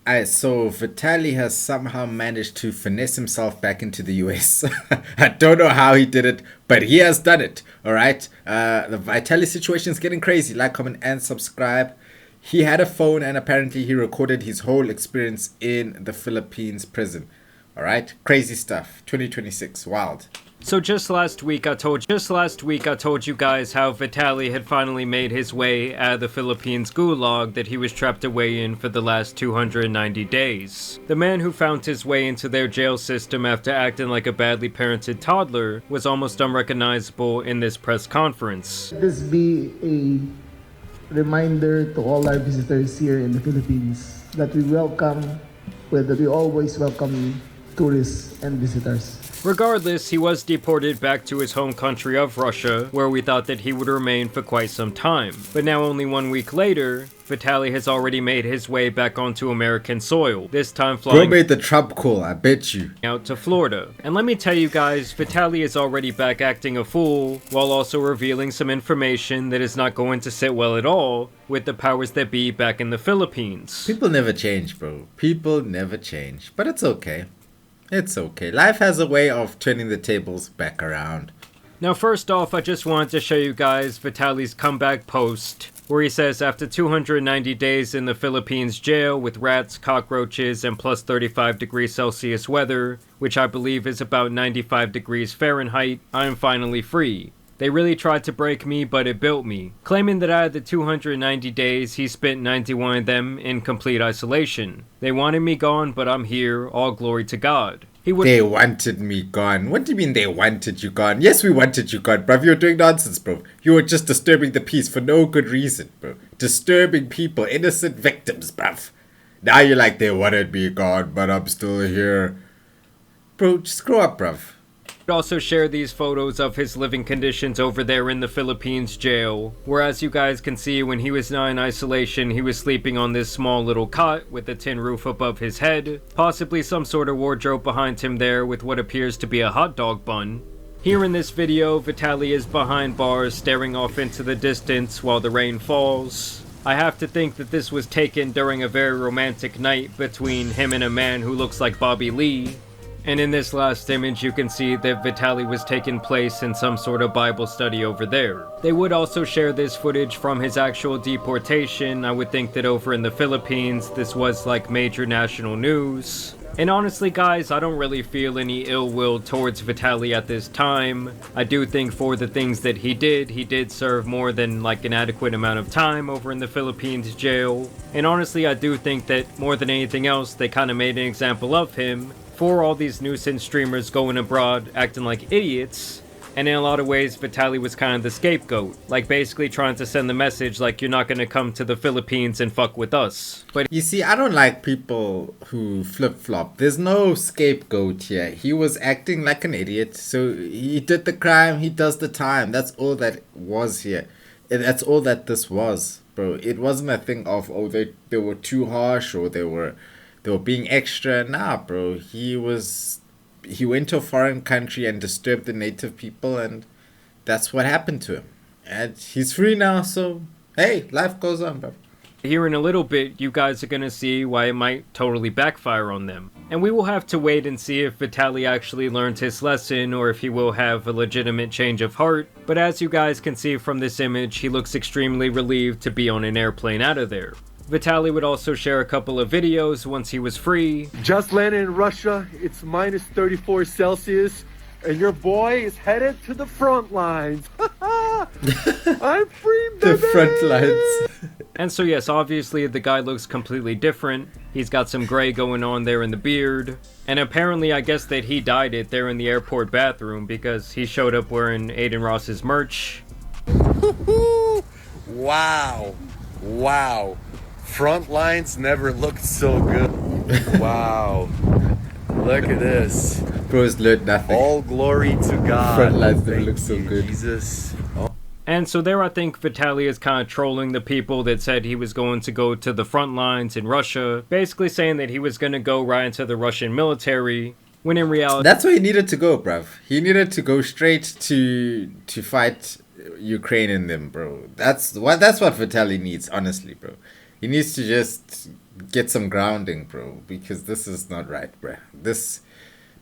So Vitaly has somehow managed to finesse himself back into the US. I don't know how he did it, but he has done it. All right. The Vitaly situation is getting crazy. Like, comment, and subscribe. He had a phone, and apparently he recorded his whole experience in the Philippines prison. All right. Crazy stuff. 2026. Wild. So just last week I told you guys how Vitaly had finally made his way out of the Philippines gulag that he was trapped away in for the last 290 days. The man who found his way into their jail system after acting like a badly parented toddler was almost unrecognizable in this press conference. This be a reminder to all our visitors here in the Philippines that we always welcome tourists and visitors. Regardless, he was deported back to his home country of Russia, where we thought that he would remain for quite some time. But now only 1 week later, Vitaly has already made his way back onto American soil, this time flying Bro made the Trump call, I bet you. out to Florida. And let me tell you guys, Vitaly is already back acting a fool, while also revealing some information that is not going to sit well at all with the powers that be back in the Philippines. People never change, bro. People never change. But it's okay. It's okay. Life has a way of turning the tables back around. Now first off, I just wanted to show you guys Vitaly's comeback post, where he says after 290 days in the Philippines jail with rats, cockroaches, and plus 35 degrees Celsius weather, which I believe is about 95 degrees Fahrenheit, I am finally free. They really tried to break me, but it built me. Claiming that out of the 290 days, he spent 91 of them in complete isolation. They wanted me gone, but I'm here, all glory to God. They wanted me gone. What do you mean they wanted you gone? Yes, we wanted you gone, bruv. You were doing nonsense, bro. You were just disturbing the peace for no good reason, bro. Disturbing people, innocent victims, bruv. Now you're like, they wanted me gone, but I'm still here. Bro, just grow up, bruv. Also share these photos of his living conditions over there in the Philippines jail, where as you guys can see, when he was not in isolation, he was sleeping on this small little cot with a tin roof above his head, possibly some sort of wardrobe behind him there with what appears to be a hot dog bun. Here in this video, Vitaly is behind bars staring off into the distance while the rain falls. I have to think that this was taken during a very romantic night between him and a man who looks like Bobby Lee. And in this last image, you can see that Vitaly was taking place in some sort of Bible study over there. They would also share this footage from his actual deportation. I would think that over in the Philippines, this was like major national news. And honestly guys, I don't really feel any ill will towards Vitaly at this time. I do think for the things that he did serve more than like an adequate amount of time over in the Philippines jail. And honestly, I do think that more than anything else, they kind of made an example of him for all these nuisance streamers going abroad acting like idiots. And in a lot of ways, Vitaly was kind of the scapegoat, like basically trying to send the message like, you're not gonna come to the Philippines and fuck with us. But you see, I don't like people who flip-flop. There's no scapegoat here. He was acting like an idiot, so he did the crime, he does the time. That's all that was here. That's all that this was, bro. It wasn't a thing of, oh, they were too harsh, or they were being extra. Nah, bro. He went to a foreign country and disturbed the native people, and that's what happened to him. And he's free now, so hey, life goes on, bro. here in a little bit, you guys are gonna see why it might totally backfire on them. And we will have to wait and see if Vitaly actually learned his lesson or if he will have a legitimate change of heart. But as you guys can see from this image, he looks extremely relieved to be on an airplane out of there. Vitaly would also share a couple of videos once he was free. Just landed in Russia, it's minus 34 Celsius, and your boy is headed to the front lines. I'm free, baby! The front lines. And so yes, obviously the guy looks completely different. He's got some gray going on there in the beard. And apparently I guess that he dyed it there in the airport bathroom because he showed up wearing Aiden Ross's merch. Wow. Wow. Front lines never looked so good. Wow. Look at this. Bro's learned nothing. All glory to God. Front lines never Thank look so you, good. Jesus. Oh. And so there I think Vitaly is kind of trolling the people that said he was going to go to the front lines in Russia, basically saying that he was going to go right into the Russian military, when in reality... That's where he needed to go, bruv. He needed to go straight to fight Ukraine in them, bro. That's what Vitaly needs, honestly, bro. He needs to just get some grounding, bro, because this is not right, bro.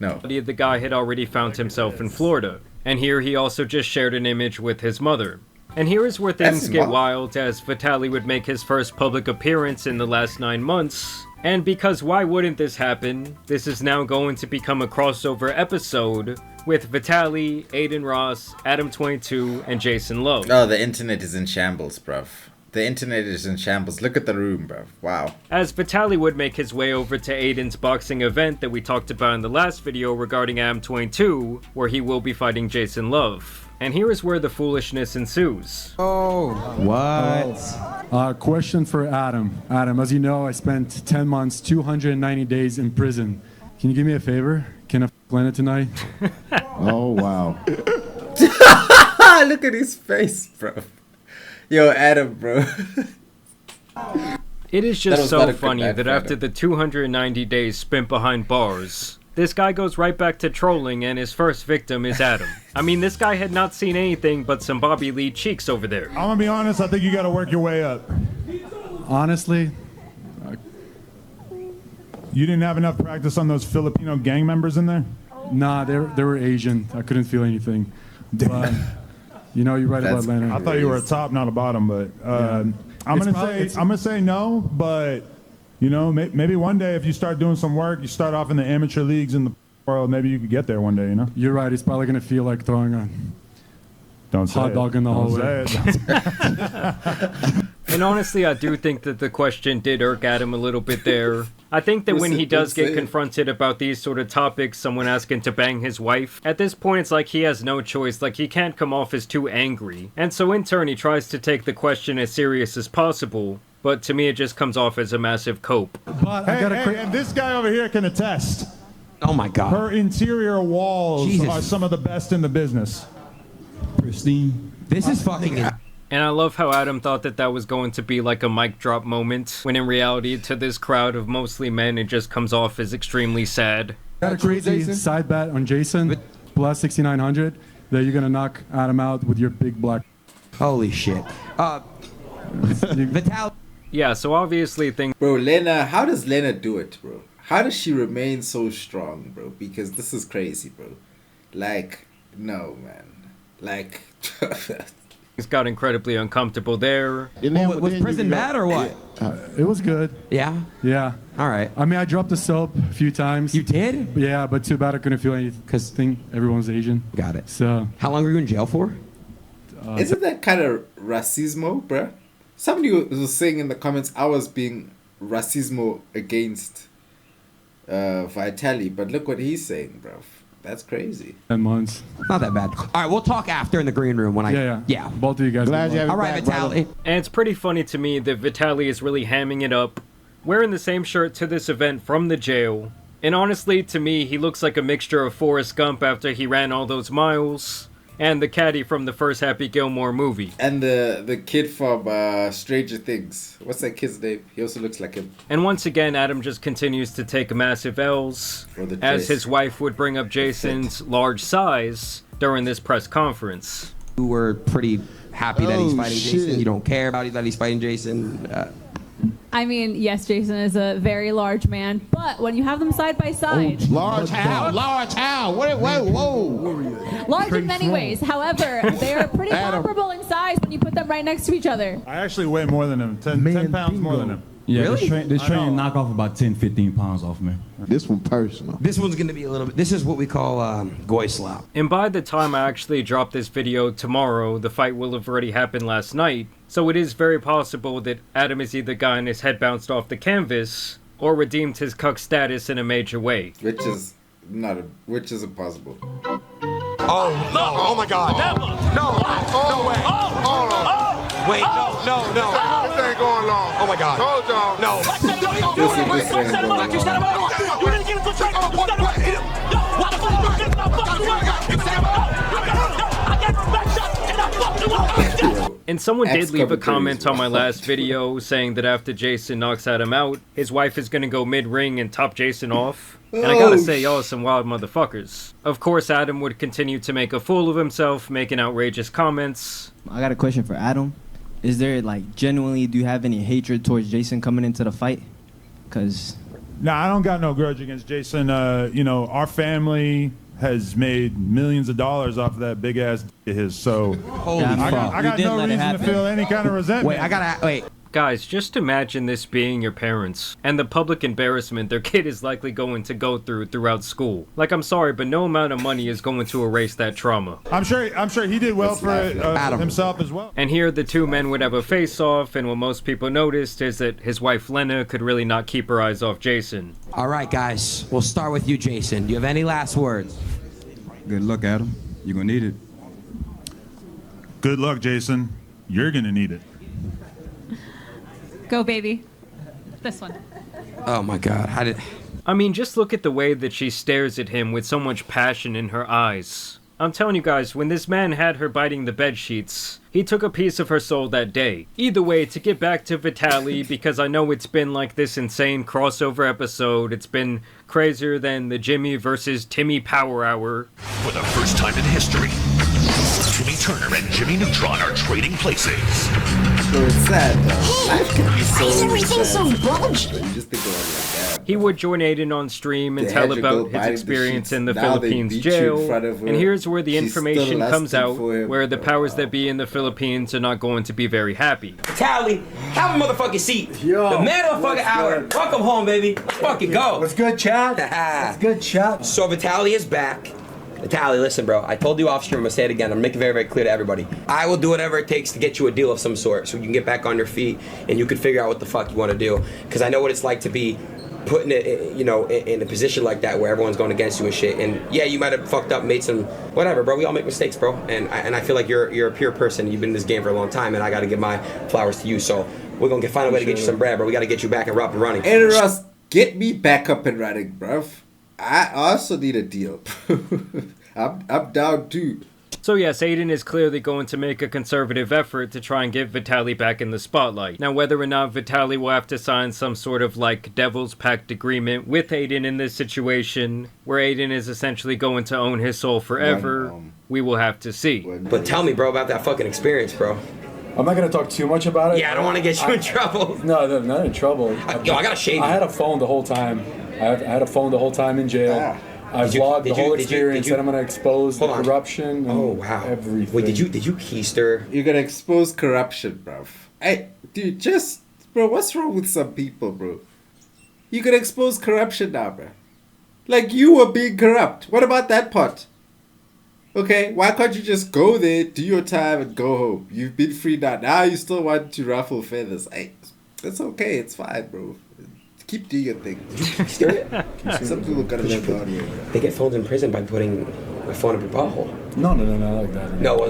No. The guy had already found himself in Florida, and here he also just shared an image with his mother. And here is where things get wild, as Vitaly would make his first public appearance in the last 9 months. And because why wouldn't this happen, this is now going to become a crossover episode with Vitaly, Aiden Ross, Adam22, and Jason Love. Oh, the internet is in shambles, bruv. The internet is in shambles. Look at the room, bruv. Wow. As Vitaly would make his way over to Aiden's boxing event that we talked about in the last video regarding Adam22, where he will be fighting Jason Love. And here is where the foolishness ensues. Oh, what? Question for Adam. Adam, as you know, I spent 10 months, 290 days in prison. Can you do me a favor? Can I Lena tonight? Oh, wow. Look at his face, bro. Yo, Adam, bro. It is just so funny that after the 290 days spent behind bars, this guy goes right back to trolling, and his first victim is Adam. I mean, this guy had not seen anything but some Bobby Lee cheeks over there. I'm gonna be honest, I think you gotta work your way up. Honestly, You didn't have enough practice on those Filipino gang members in there? nah, they were Asian. I couldn't feel anything. But, you know, you're right about Atlanta. I thought you were a top, not a bottom, but I'm gonna say no, but you know, maybe one day if you start doing some work, you start off in the amateur leagues in the world, maybe you could get there one day, you know? You're right. It's probably going to feel like throwing a hot dog in the hallway. And honestly, I do think that the question did irk Adam a little bit there. I think that when he does get confronted about these sort of topics, someone asking to bang his wife, at this point it's like he has no choice, like he can't come off as too angry. And so in turn he tries to take the question as serious as possible, but to me it just comes off as a massive cope. But and this guy over here can attest. Oh my God. Her interior walls are some of the best in the business. Pristine. This is fucking... And I love how Adam thought that that was going to be like a mic drop moment, when in reality, to this crowd of mostly men, it just comes off as extremely sad. Got a crazy side bet on Jason, plus 6,900, that you're going to knock Adam out with your big black... Holy shit. Vitaly. Yeah, so obviously things... Bro, Lena, how does Lena do it, bro? How does she remain so strong, bro? Because this is crazy, bro. Like, no, man. Like... Things got incredibly uncomfortable there. Was prison bad or what? It was good. Yeah? Yeah. All right. I mean, I dropped the soap a few times. You did? Yeah, but too bad I couldn't feel anything because everyone's Asian. Got it. So. How long were you in jail for? Isn't that kind of racismo, bruh? Somebody was saying in the comments I was being racismo against Vitaly, but look what he's saying, bro. That's crazy. 10 months. Not that bad. All right, we'll talk after in the green room when Yeah. Both of you guys. Glad you have All right, Vitaly. And it's pretty funny to me that Vitaly is really hamming it up, wearing the same shirt to this event from the jail. And honestly, to me, he looks like a mixture of Forrest Gump after he ran all those miles, and the caddy from the first Happy Gilmore movie. And the kid from Stranger Things. What's that kid's name? He also looks like him. And once again, Adam just continues to take massive L's, as his wife would bring up Jason's large size during this press conference. You were pretty happy that he's fighting Jason. You don't care about that he's fighting Jason. I mean, yes, Jason is a very large man, but when you have them side by side... Large how? Large how? Whoa. Large in many ways. However, they are pretty comparable in size when you put them right next to each other. I actually weigh more than him. 10 pounds more than him. Yeah, Really? this train knock off about 10, 15 pounds off me. This one personal. This one's going to be a little bit... This is what we call goy slap. And by the time I actually drop this video tomorrow, the fight will have already happened last night, so it is very possible that Adam is either gotten his head bounced off the canvas, or redeemed his cuck status in a major way. Which is impossible. Oh, no. Oh, my God. Never. No. No way. Wait, no. This ain't going long. Oh, my God. Hold on. No. And someone did leave a comment on my last video saying that after Jason knocks Adam out, his wife is gonna go mid-ring and top Jason off. And I gotta say, y'all are some wild motherfuckers. Of course, Adam would continue to make a fool of himself, making outrageous comments. I got a question for Adam. Is there, like, genuinely, do you have any hatred towards Jason coming into the fight? Cause Nah, I don't got no grudge against Jason. You know, our family has made millions of dollars off of that big ass of his. So I got no reason to feel any kind of resentment. Wait. Guys, just imagine this being your parents, and the public embarrassment their kid is likely going to go through throughout school. Like, I'm sorry, but no amount of money is going to erase that trauma. I'm sure he did well for himself as well. And here the two men would have a face-off, and what most people noticed is that his wife Lena could really not keep her eyes off Jason. All right, guys, we'll start with you, Jason. Do you have any last words? Good luck, Adam. You're gonna need it. Good luck, Jason. You're gonna need it. Go, baby. This one. Oh my God, I mean, just look at the way that she stares at him with so much passion in her eyes. I'm telling you guys, when this man had her biting the bed sheets, he took a piece of her soul that day. Either way, to get back to Vitaly, because I know it's been like this insane crossover episode, it's been crazier than the Jimmy versus Timmy Power Hour. For the first time in history, Timmy Turner and Jimmy Neutron are trading places. So it's sad though. Life can be so everything so bulgy? Just think about it like that. He would join Aiden on stream and They tell had to go about his bite the experience sheets. in the Now they Philippines beat you in jail. front of her. And here's where the She's information still comes lusting out for him. where the powers that be in the Philippines are not going to be very happy. Vitaly, have a motherfucking seat. Yo, the man of the fucking hour. Welcome home, baby. Let's fucking go. What's good, Chad? What's good, Chad? So Vitaly is back. Vitaly, listen, bro. I told you off stream. I'm gonna say it again. I'm gonna make it very, very clear to everybody. I will do whatever it takes to get you a deal of some sort, so you can get back on your feet and you can figure out what the fuck you want to do. Because I know what it's like to be put in it, you know, in a position like that where everyone's going against you and shit. And yeah, you might have fucked up, made some whatever, bro. We all make mistakes, bro. And I feel like you're a pure person. You've been in this game for a long time, and I got to give my flowers to you. So we're gonna find a way to get you some bread, bro. We got to get you back and up and running. Hey Russ, get me back up and running, bruv. I also need a deal. I'm down too. So yes, Aiden is clearly going to make a conservative effort to try and get Vitaly back in the spotlight. Now, whether or not Vitaly will have to sign some sort of like Devil's Pact agreement with Aiden in this situation, where Aiden is essentially going to own his soul forever, we will have to see. But tell me, bro, about that fucking experience, bro. I'm not gonna talk too much about it. Yeah, I don't want to get you in trouble. No, not in trouble. Yo, I gotta shave you. I had a phone the whole time. I had a phone the whole time in jail. I vlogged the whole experience, and I'm gonna expose the corruption and everything. Wait, did you keister? You're gonna expose corruption, bruv. Hey, dude, bro, what's wrong with some people, bro? You could expose corruption now, bro. Like, you were being corrupt. What about that part? Okay, why can't you just go there, do your time, and go home? You've been free now. Now you still want to ruffle feathers. Hey, it's okay. It's fine, bro. Keep doing your thing. Some people gotta let go. They get phones in prison by putting a phone up your butthole. No, like that. No,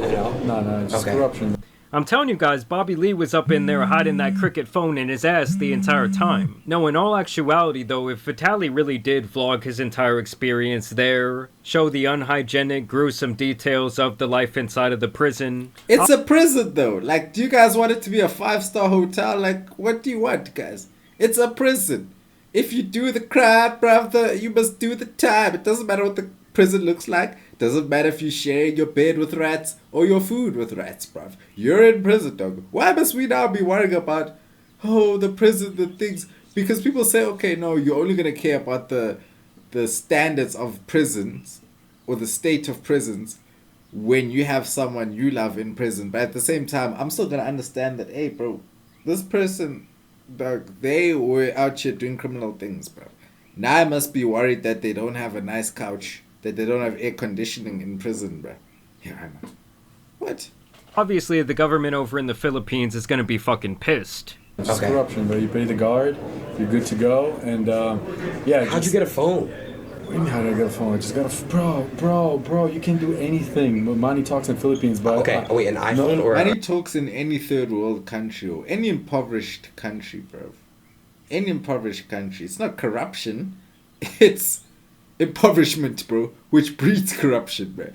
it's just corruption. I'm telling you guys, Bobby Lee was up in there hiding that cricket phone in his ass the entire time. No, in all actuality though, if Vitaly really did vlog his entire experience there, show the unhygienic, gruesome details of the life inside of the prison. It's a prison though. Like, do you guys want it to be a 5-star hotel? Like, what do you want, guys? It's a prison. If you do the crime, brother, you must do the time. It doesn't matter what the prison looks like. It doesn't matter if you're sharing your bed with rats or your food with rats, bruv. You're in prison, dog. Why must we now be worrying about, the prison, the things? Because people say, okay, no, you're only going to care about the standards of prisons or the state of prisons when you have someone you love in prison. But at the same time, I'm still going to understand that, hey, bro, this person, dog, they were out here doing criminal things, bro. Now I must be worried that they don't have a nice couch, that they don't have air conditioning in prison, bro. Yeah, I know. What? Obviously, the government over in the Philippines is gonna be fucking pissed. It's just corruption, bro. You pay the guard, you're good to go, and yeah. How'd you get a phone? What do you mean, how did I get a phone? I just got a bro. You can do anything. Money talks in Philippines, but okay. Wait, an iPhone or money talks in any third world country or any impoverished country, bro. Any impoverished country. It's not corruption. It's impoverishment, bro, which breeds corruption, bro.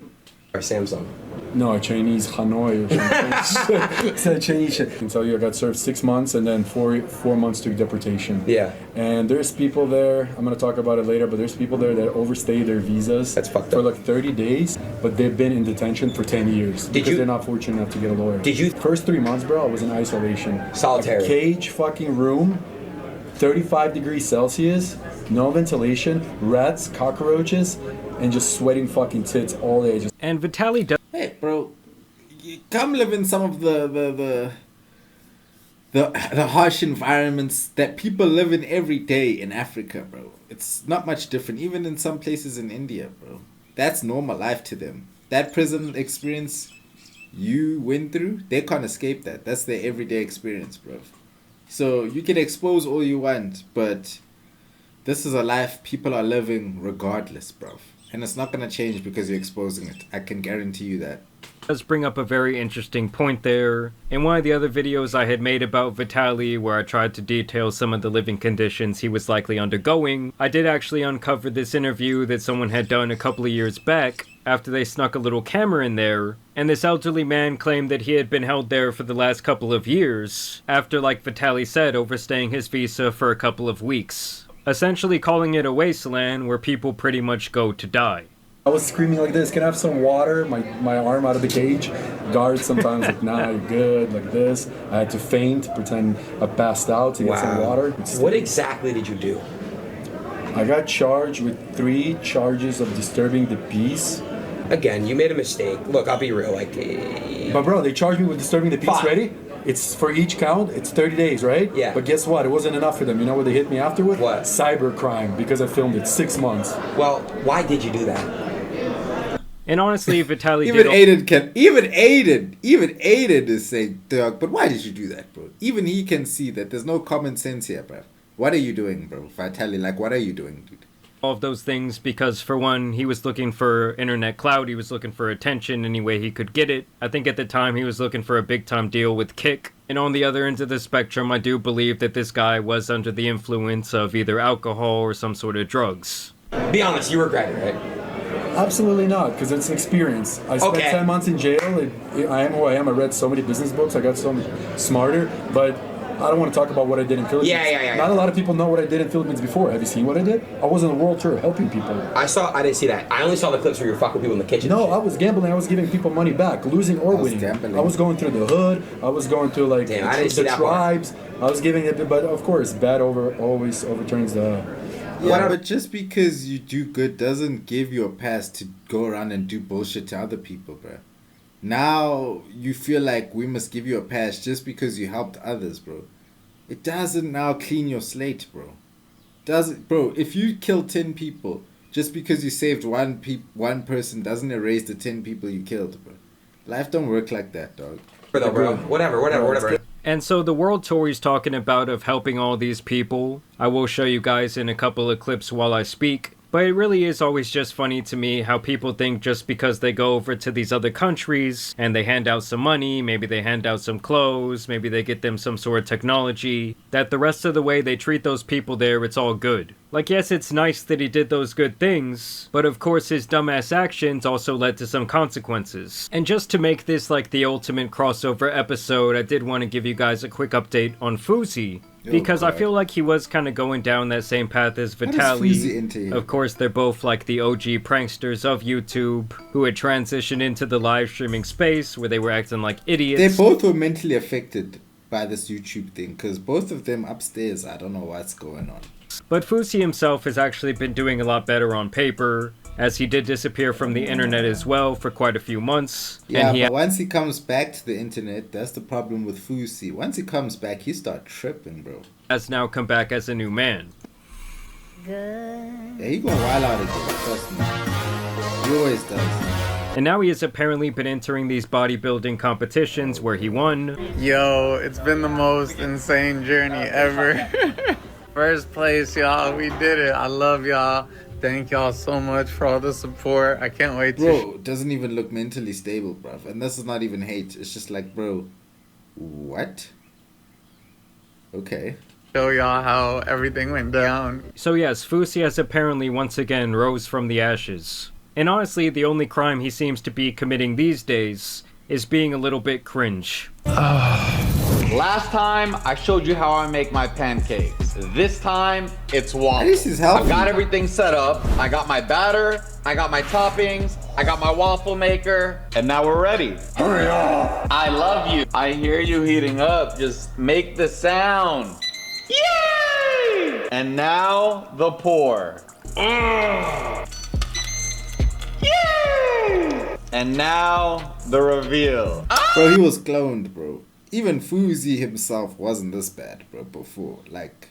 Or Samsung. No, Chinese Hanoi or something. It's a Chinese shit. And so you got served 6 months and then four months to deportation. Yeah. And there's people there, I'm going to talk about it later, but there's people there that overstay their visas. That's fucked up. For like 30 days, but they've been in detention for 10 years. Because they're not fortunate enough to get a lawyer. Did you? First 3 months, bro, I was in isolation. Solitary. A cage fucking room. 35 degrees Celsius, no ventilation, rats, cockroaches, and just sweating fucking tits all day. And Vitaly does. Hey, bro, you come live in some of the harsh environments that people live in every day in Africa, bro. It's not much different, even in some places in India, bro. That's normal life to them. That prison experience you went through, they can't escape that. That's their everyday experience, bro. So you can expose all you want, but this is a life people are living regardless, bro. And it's not going to change because you're exposing it. I can guarantee you that. Does bring up a very interesting point there. In one of the other videos I had made about Vitaly, where I tried to detail some of the living conditions he was likely undergoing, I did actually uncover this interview that someone had done a couple of years back after they snuck a little camera in there, and this elderly man claimed that he had been held there for the last couple of years, after, like Vitaly said, overstaying his visa for a couple of weeks, essentially calling it a wasteland where people pretty much go to die. I was screaming like this, can I have some water? My arm out of the cage. Guards sometimes like, nah, you're good, like this. I had to faint, pretend I passed out to get some water. What exactly did you do? I got charged with 3 charges of disturbing the peace. Again, you made a mistake. Look, I'll be real, like... But bro, they charged me with disturbing the peace, Fine. ready? It's for each count, it's 30 days, right? Yeah. But guess what? It wasn't enough for them. You know what they hit me after with? What? Cybercrime, because I filmed it 6 months. Well, why did you do that? And honestly, Vitaly even Aiden is saying, Doug, but why did you do that, bro? Even he can see that there's no common sense here, bro. What are you doing, bro? Vitaly, like, what are you doing, dude? all of those things because, for one, he was looking for internet clout, he was looking for attention any way he could get it. I think at the time he was looking for a big-time deal with Kick. And on the other end of the spectrum, I do believe that this guy was under the influence of either alcohol or some sort of drugs. Be honest, you regret it, right? Absolutely not, because it's an experience. I spent 10 months in jail. I am who I am. I read so many business books. I got so much smarter. But I don't want to talk about what I did in Philippines. Yeah. Not a lot of people know what I did in Philippines before. Have you seen what I did? I was on a world tour helping people. I didn't see that. I only saw the clips where you were fucking people in the kitchen. No, I was gambling. I was giving people money back, losing or winning. I was going through the hood. I was going through like the tribes. I was giving it, but of course, bad always overturns the. Yeah, but just because you do good doesn't give you a pass to go around and do bullshit to other people, bro. Now you feel like we must give you a pass just because you helped others, bro. It doesn't now clean your slate, bro. Bro, if you kill 10 people just because you saved one person doesn't erase the 10 people you killed, bro. Life don't work like that, dog. Bro. Whatever. And so the world tour he's talking about of helping all these people, I will show you guys in a couple of clips while I speak. But it really is always just funny to me how people think just because they go over to these other countries and they hand out some money, maybe they hand out some clothes, maybe they get them some sort of technology, that the rest of the way they treat those people there, it's all good. Like, yes, it's nice that he did those good things, but of course his dumbass actions also led to some consequences. And just to make this like the ultimate crossover episode, I did want to give you guys a quick update on Fuzi. Because I feel like he was kind of going down that same path as Vitaly. Of course, they're both like the OG pranksters of YouTube who had transitioned into the live streaming space where they were acting like idiots. They both were mentally affected by this YouTube thing because both of them upstairs, I don't know what's going on. But Fuzi himself has actually been doing a lot better on paper, as he did disappear from the internet as well for quite a few months. Yeah, but once he comes back to the internet, that's the problem with Fuzi. Once he comes back, he start tripping, bro. Has now come back as a new man. Yeah, he gonna wild out again, trust me. He always does. And now he has apparently been entering these bodybuilding competitions where he won. Yo, it's been the most insane journey ever. First place, y'all. We did it. I love y'all. Thank y'all so much for all the support. I can't wait to... Bro, doesn't even look mentally stable, bruv. And this is not even hate. It's just like, bro, what? Okay. Show y'all how everything went down. So yes, Fuzi has apparently once again rose from the ashes. And honestly, the only crime he seems to be committing these days is being a little bit cringe. Last time, I showed you how I make my pancakes. This time, it's waffles. I've got everything set up. I got my batter, I got my toppings, I got my waffle maker, and now we're ready. Hurry up! I love you. I hear you heating up. Just make the sound. Yay! And now the pour. And now the reveal. Bro, he was cloned, bro. Even Fuzi himself wasn't this bad, bro, before. Like,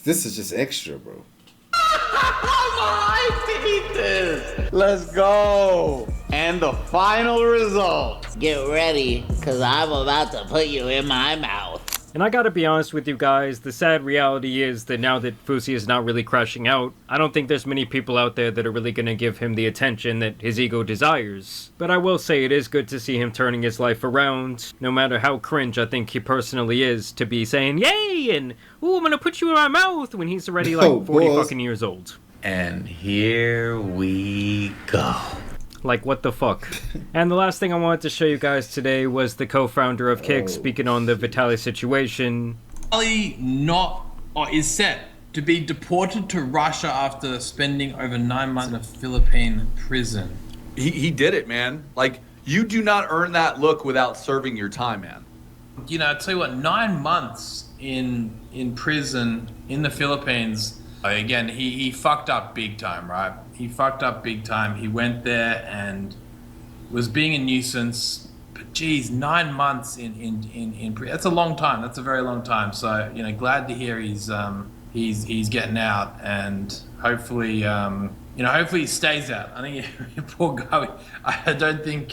this is just extra, bro. I beat this. Let's go. And the final result. Get ready, because I'm about to put you in my mouth. And I gotta be honest with you guys, the sad reality is that now that Fusi is not really crashing out, I don't think there's many people out there that are really gonna give him the attention that his ego desires. But I will say it is good to see him turning his life around, no matter how cringe I think he personally is to be saying, yay, and, ooh, I'm gonna put you in my mouth, when he's already like 40 fucking years old. And here we go. Like, what the fuck? And the last thing I wanted to show you guys today was the co-founder of Kick speaking on the Vitaly situation. Vitaly is set to be deported to Russia after spending over 9 months in a Philippine prison. He did it, man. Like, you do not earn that look without serving your time, man. You know, I tell you what, 9 months in prison in the Philippines. Again, he fucked up big time, right? He fucked up big time. He went there and was being a nuisance. But geez, 9 months in prison. That's a long time. That's a very long time. So, you know, glad to hear he's getting out, and hopefully, hopefully he stays out. I think poor guy. I don't think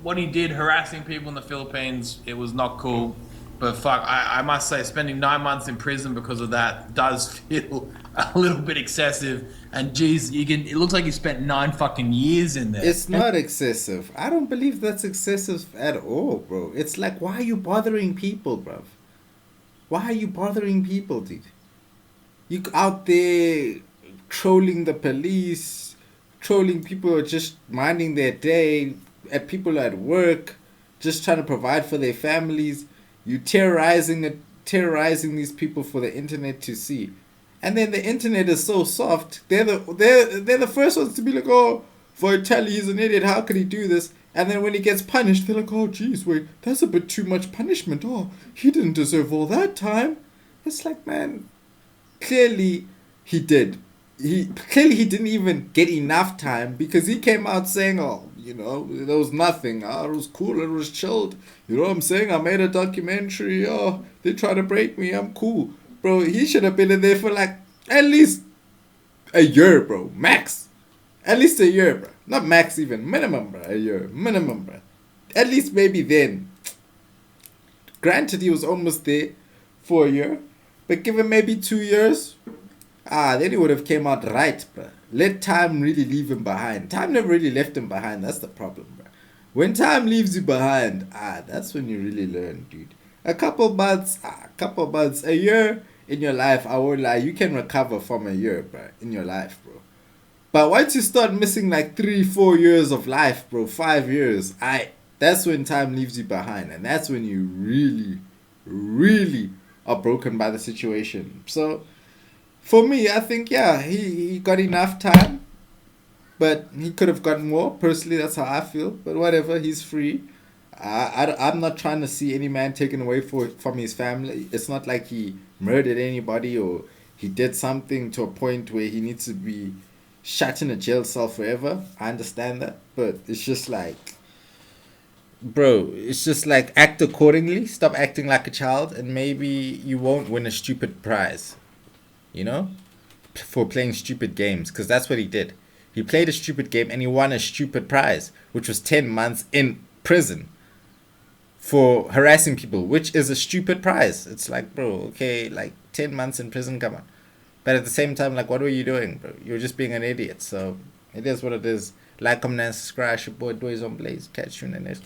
what he did, harassing people in the Philippines, it was not cool. But fuck, I must say, spending 9 months in prison because of that does feel a little bit excessive. And geez, it looks like you spent 9 fucking years in there. It's not excessive. I don't believe that's excessive at all, bro. It's like, why are you bothering people, bro? Why are you bothering people, dude? You out there trolling the police, trolling people who are just minding their day, at people at work, just trying to provide for their families. You terrorizing these people for the internet to see, and then the internet is so soft. They're the first ones to be like, oh, Vitaly, he's an idiot. How could he do this? And then when he gets punished, they're like, oh, geez, wait, that's a bit too much punishment. Oh, he didn't deserve all that time. It's like, man, clearly he did. He didn't even get enough time, because he came out saying, oh, you know, there was nothing. It was cool. It was chilled. You know what I'm saying? I made a documentary. Oh, they try to break me. I'm cool. Bro, he should have been in there for like at least a year, bro. Max. At least a year, bro. Not max even. Minimum, bro. A year. Minimum, bro. At least maybe then. Granted, he was almost there for a year. But give him maybe 2 years. Then he would have came out right, bro. Let time really leave him behind. Time never really left him behind. That's the problem, bro. When time leaves you behind, that's when you really learn, dude. A couple months, a year in your life, I won't lie, you can recover from a year, bro, in your life, bro. But once you start missing like 3-4 years of life, bro, 5 years, that's when time leaves you behind. And that's when you really, really are broken by the situation. So, for me, I think, yeah, he got enough time, but he could have gotten more. Personally, that's how I feel. But whatever, he's free. I'm not trying to see any man taken away from his family. It's not like he murdered anybody or he did something to a point where he needs to be shut in a jail cell forever. I understand that. But it's just like, bro, it's just like, act accordingly. Stop acting like a child, and maybe you won't win a stupid prize. You know, for playing stupid games, because that's what he did. He played a stupid game and he won a stupid prize, which was 10 months in prison for harassing people, which is a stupid prize. It's like, bro, okay, like 10 months in prison, come on. But at the same time, like, what were you doing, bro? You're just being an idiot. So it is what it is. Like, comment, and subscribe. Your boy Doy's on Blaze. Catch you in the next one.